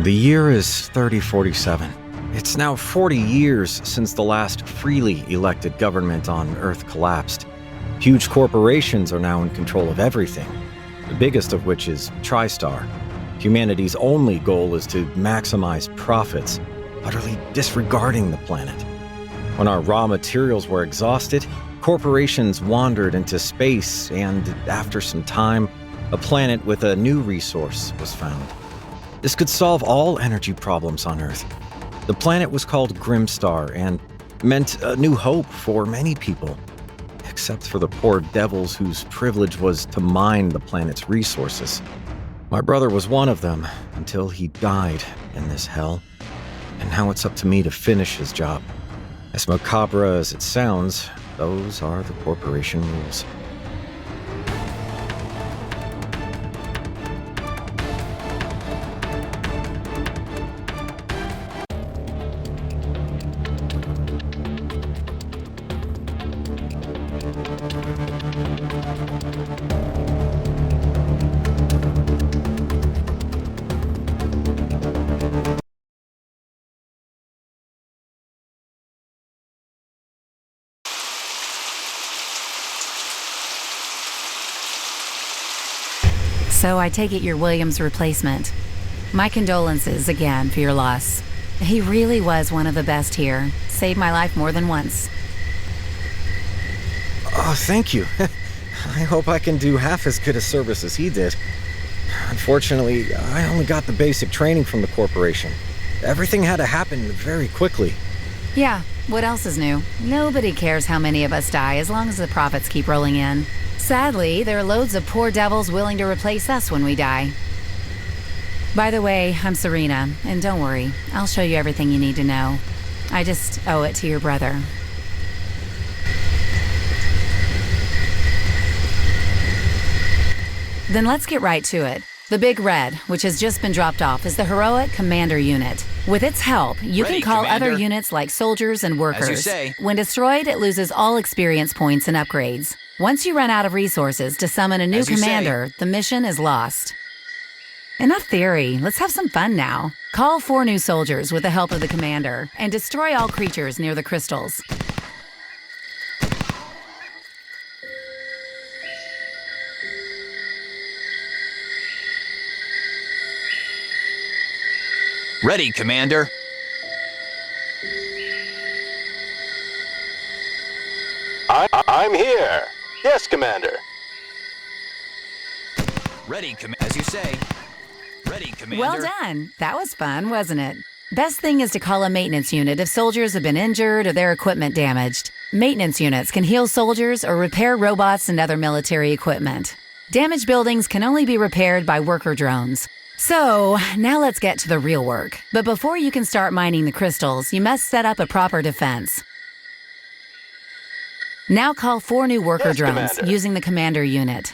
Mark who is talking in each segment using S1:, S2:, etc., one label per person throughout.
S1: The year is 3047. It's now 40 years since the last freely elected government on Earth collapsed. Huge corporations are now in control of everything, the biggest of which is TriStar. Humanity's only goal is to maximize profits, utterly disregarding the planet. When our raw materials were exhausted, corporations wandered into space, and after some time, a planet with a new resource was found. This could solve all energy problems on Earth. The planet was called Grimstar and meant a new hope for many people, except for the poor devils whose privilege was to mine the planet's resources. My brother was one of them until he died in this hell, and now it's up to me to finish his job. As macabre as it sounds, those are the corporation rules.
S2: So I take it you're William's replacement. My condolences again for your loss. He really was one of the best here. Saved my life more than once.
S1: Oh, thank you. I hope I can do half as good a service as he did. Unfortunately, I only got the basic training from the corporation. Everything had to happen very quickly.
S2: Yeah, what else is new? Nobody cares how many of us die as long as the profits keep rolling in. Sadly, there are loads of poor devils willing to replace us when we die. By the way, I'm Serena, and don't worry, I'll show you everything you need to know. I just owe it to your brother. Then let's get right to it. The Big Red, which has just been dropped off, is the heroic Commander unit. With its help, you
S3: Ready,
S2: can call
S3: Commander.
S2: other units like soldiers and workers.
S3: As you say.
S2: When destroyed, it loses all experience points and upgrades. Once you run out of resources to summon a new
S3: As you say.
S2: commander, the mission is lost. Enough theory, let's have some fun now. Call 4 new soldiers with the help of the commander, and destroy all creatures near the crystals.
S3: Ready, Commander.
S4: I'm here. Yes, Commander.
S3: Ready, as you say. Ready, Commander.
S2: Well done. That was fun, wasn't it? Best thing is to call a maintenance unit if soldiers have been injured or their equipment damaged. Maintenance units can heal soldiers or repair robots and other military equipment. Damaged buildings can only be repaired by worker drones. So, now let's get to the real work. But before you can start mining the crystals, you must set up a proper defense. Now call 4 new worker
S4: Yes,
S2: drones
S4: Commander.
S2: using the commander unit.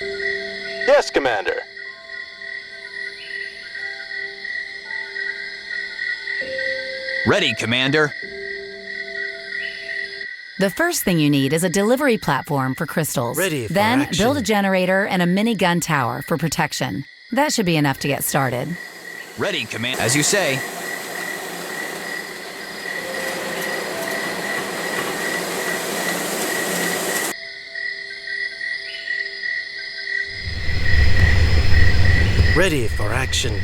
S4: Yes, Commander.
S3: Ready, Commander.
S2: The first thing you need is a delivery platform for crystals.
S5: Ready for
S2: Then
S5: action.
S2: build a generator and a mini gun tower for protection. That should be enough to get started.
S3: Ready, Commander. As you say.
S5: Ready for action.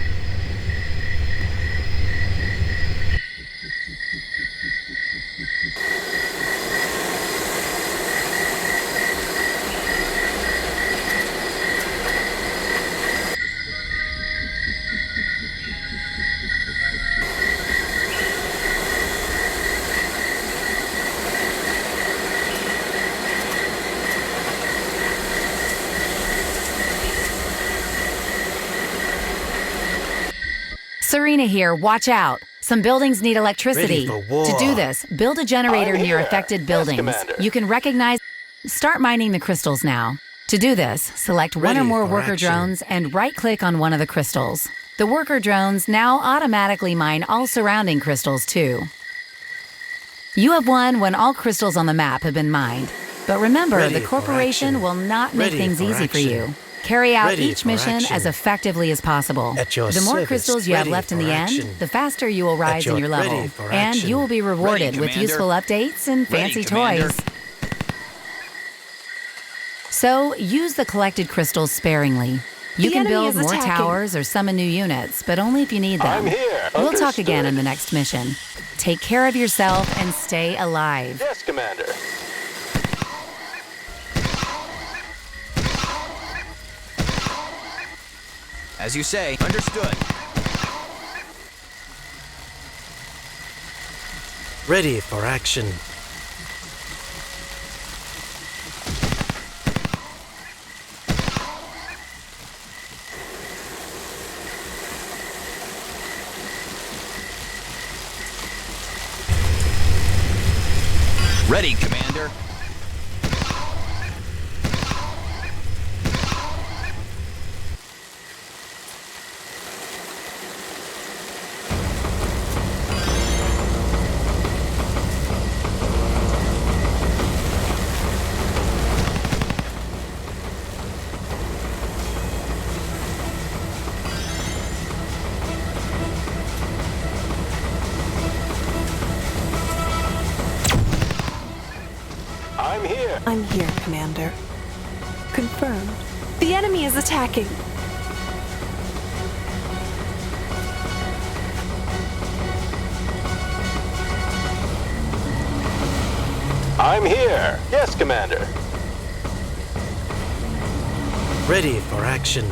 S2: Serena here, watch out. Some buildings need electricity.
S5: Ready for war.
S2: To do this, build a generator
S4: I'm
S2: near
S4: here.
S2: affected
S4: Yes,
S2: buildings.
S4: Commander.
S2: You can recognize... Start mining the crystals now. To do this, select one
S5: Ready
S2: or more
S5: for
S2: worker
S5: action.
S2: drones and right-click on one of the crystals. The worker drones now automatically mine all surrounding crystals too. You have won when all crystals on the map have been mined. But remember,
S5: Ready
S2: the
S5: for
S2: corporation
S5: action.
S2: will not make
S5: Ready
S2: things
S5: for
S2: easy for
S5: action.
S2: you. Carry out
S5: Ready
S2: each
S5: for
S2: mission
S5: action.
S2: as effectively as possible.
S5: At your
S2: The more
S5: service.
S2: crystals you have
S5: Ready
S2: left in
S5: for
S2: the
S5: action.
S2: end, the faster you will rise in
S5: your-
S2: your level.
S5: ready for
S2: And
S5: action.
S2: you will be rewarded
S3: Ready,
S2: with
S3: Commander.
S2: useful updates and
S3: Ready,
S2: fancy
S3: Commander.
S2: toys. So, use the collected crystals sparingly. You
S6: The
S2: can
S6: enemy
S2: build
S6: is
S2: more
S6: attacking.
S2: towers or summon new units, but only if you need them.
S4: I'm here.
S2: We'll talk again in
S4: Understood.
S2: the next mission. Take care of yourself and stay alive.
S4: Yes, Commander.
S3: As you say. Understood.
S5: Ready for action.
S3: Ready, Commander.
S4: I'm here.
S6: I'm here, Commander. Confirmed. The enemy is attacking.
S4: I'm here. Yes, Commander.
S5: Ready for action.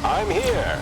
S4: I'm here.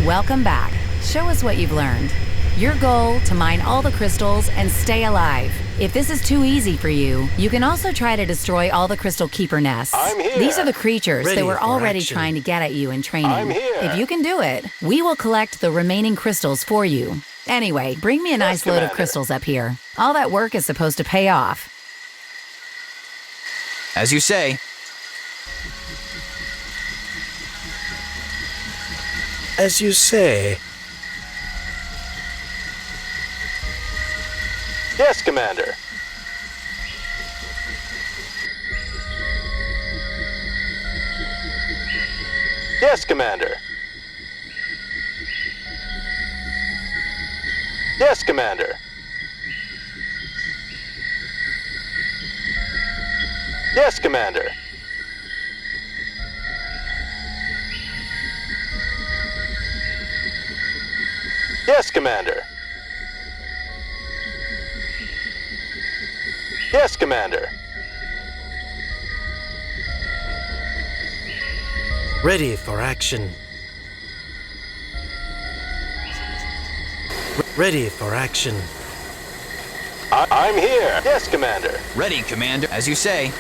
S2: Welcome back. Show us what you've learned. Your goal, to mine all the crystals and stay alive. If this is too easy for you, you can also try to destroy all the crystal keeper nests.
S4: I'm here.
S2: These are the creatures
S5: Ready
S2: that were
S5: for
S2: already
S5: action.
S2: trying to get at you in training.
S4: I'm here.
S2: If you can do it, we will collect the remaining crystals for you. Anyway, bring me a nice load of
S4: Commander.
S2: crystals up here. All that work is supposed to pay off.
S3: As you say.
S5: As you say.
S4: Yes, Commander. Yes, Commander. Yes, Commander. Yes, Commander. Yes, Commander. Yes, Commander.
S5: Ready for action. Ready for action.
S4: I'm here. Yes, Commander.
S3: Ready, Commander. As you say.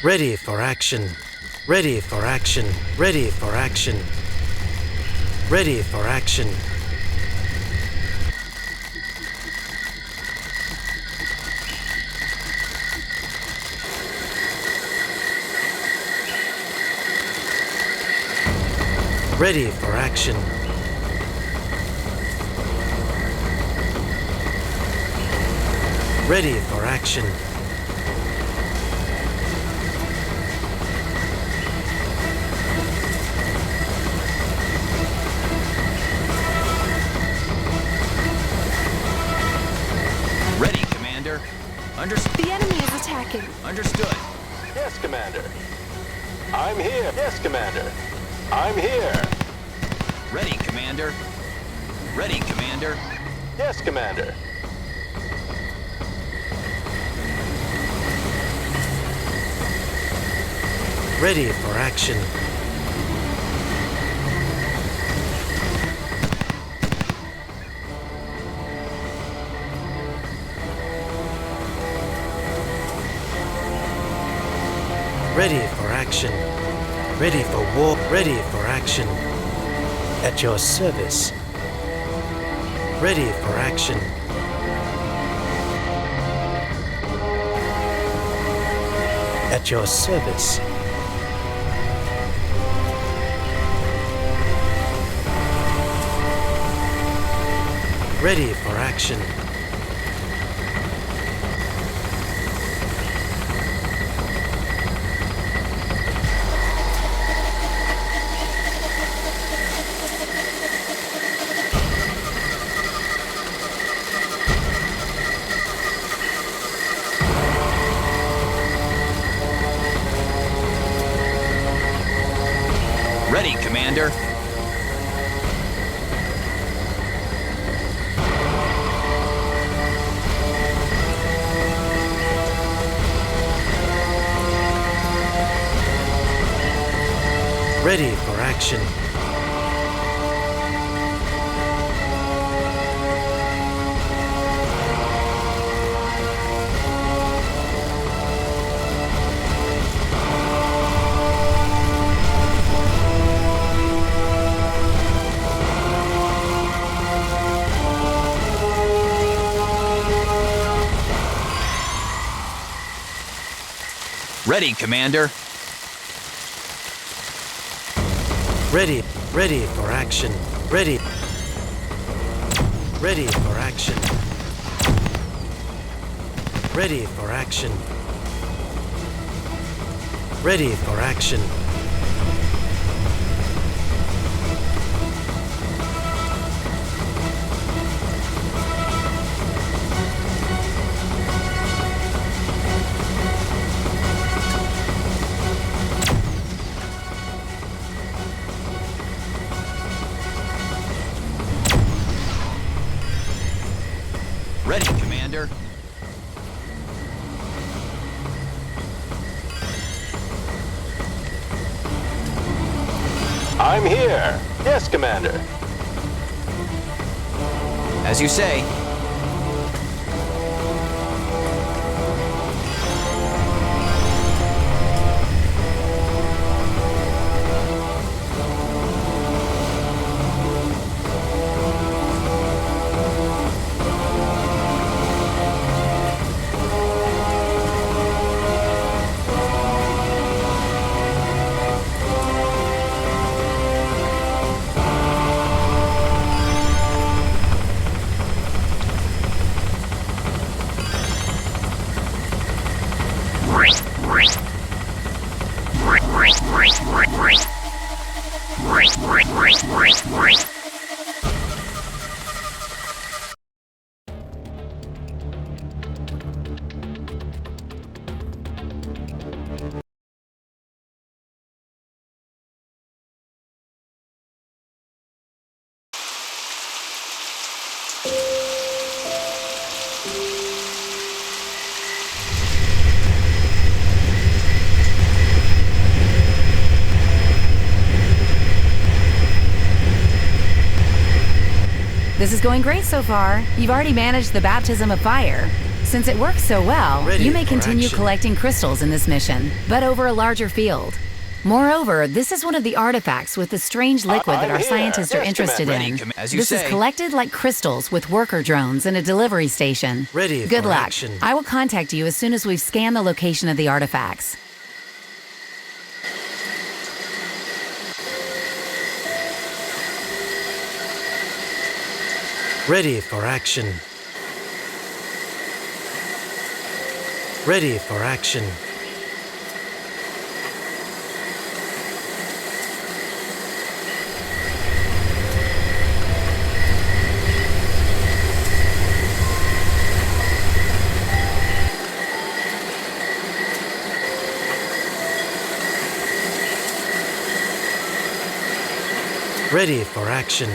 S5: Ready for action. Ready for action. Ready for action. Ready for action. Ready for action. Ready for action.
S3: Ready, Commander.
S6: The enemy is attacking.
S3: Understood.
S4: Yes, Commander. I'm here. Yes, Commander. I'm here.
S3: Ready, Commander. Ready, Commander.
S4: Yes, Commander.
S5: Ready for action. Ready for action. Ready for war. Ready for action. At your service. Ready for action. At your service. Ready for action.
S3: Ready, Commander.
S5: Ready for action.
S3: Ready, Commander.
S5: Ready. Ready for action. Ready. Ready for action. Ready for action. Ready for action.
S3: Ready, Commander.
S4: I'm here. Yes, Commander.
S3: As you say.
S2: This is going great so far. You've already managed the baptism of fire. Since it works so well,
S5: Ready
S2: you may
S5: for
S2: continue
S5: action.
S2: collecting crystals in this mission, but over a larger field. Moreover, this is one of the artifacts with the strange liquid that
S4: I'm
S2: our
S4: here.
S2: scientists are
S4: Yes,
S2: interested
S3: Commander.
S2: in.
S3: Ready, as you
S2: This is
S3: say.
S2: collected like crystals with worker drones in a delivery station.
S5: Ready
S2: Good
S5: for
S2: luck.
S5: action.
S2: I will contact you as soon as we've scanned the location of the artifacts.
S5: Ready for action. Ready for action. Ready for action.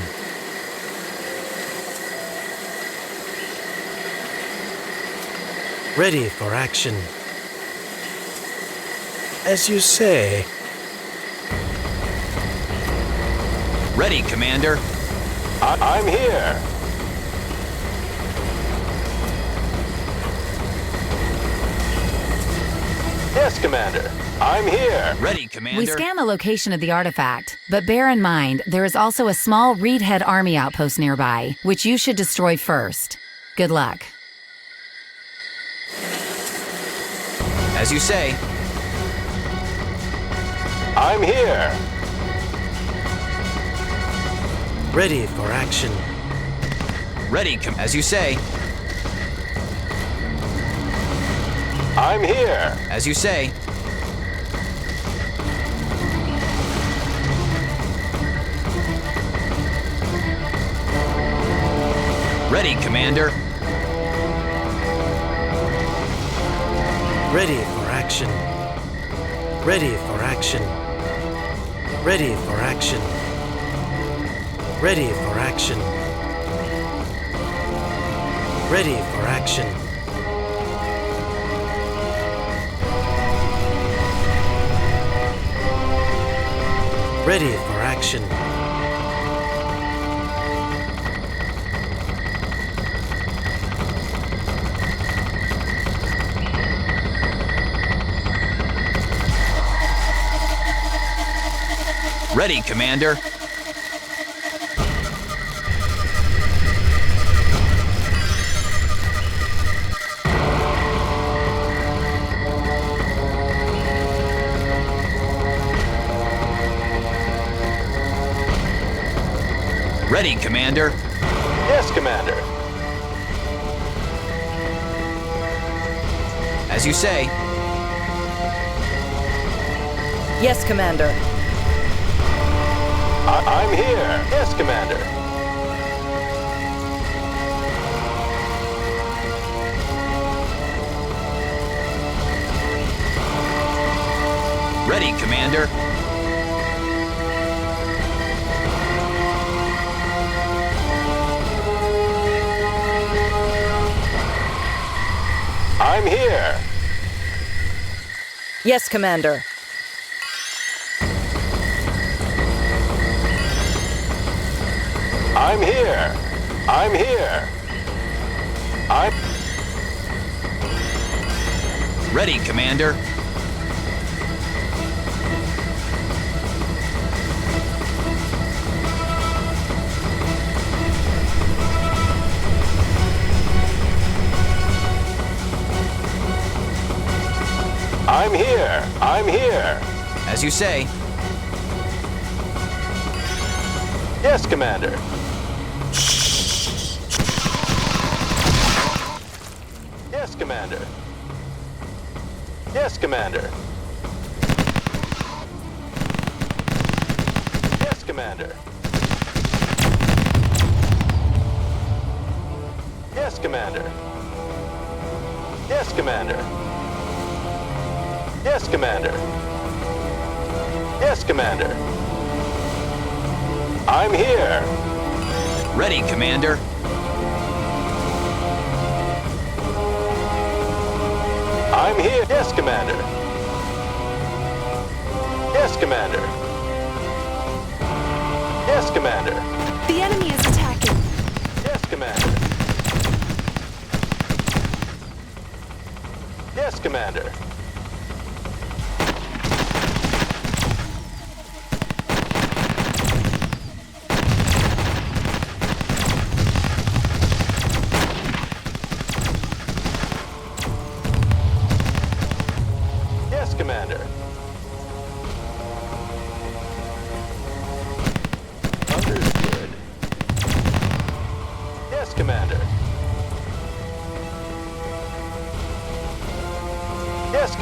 S5: Ready for action. As you say.
S3: Ready, Commander.
S4: I'm here. Yes, Commander. I'm here.
S3: Ready, Commander.
S2: We scan the location of the artifact, but bear in mind there is also a small Reed Head Army outpost nearby, which you should destroy first. Good luck.
S3: As you say.
S4: I'm here.
S5: Ready for action.
S3: Ready, as you say.
S4: I'm here.
S3: As you say. Ready, Commander.
S5: Ready for action. Ready for action. Ready for action. Ready for action. Ready for action. Ready for action.
S3: Ready, Commander. Ready, Commander.
S4: Yes, Commander.
S3: As you say.
S7: Yes, Commander.
S4: I'm here. Yes, Commander.
S3: Ready, Commander.
S4: I'm here.
S7: Yes, Commander.
S4: I'm here. I'm here. I'm...
S3: Ready, Commander.
S4: I'm here. I'm here.
S3: As you say.
S4: Yes, Commander. Yes, Commander. Yes, Commander. Yes, Commander. Yes, Commander. Yes, Commander. Yes, Commander. Yes, Commander. I'm here.
S3: Ready, Commander.
S4: I'm here. Yes, Commander. Yes, Commander. Yes, Commander.
S6: The enemy is attacking.
S4: Yes, Commander. Yes, Commander. Yes, Commander. Understood. Yes, Commander. Yes,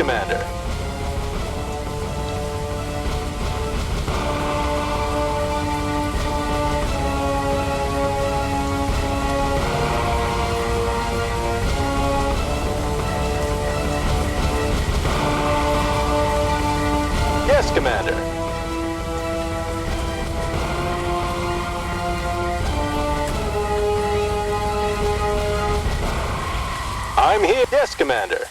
S4: I'm here. Yes, Commander.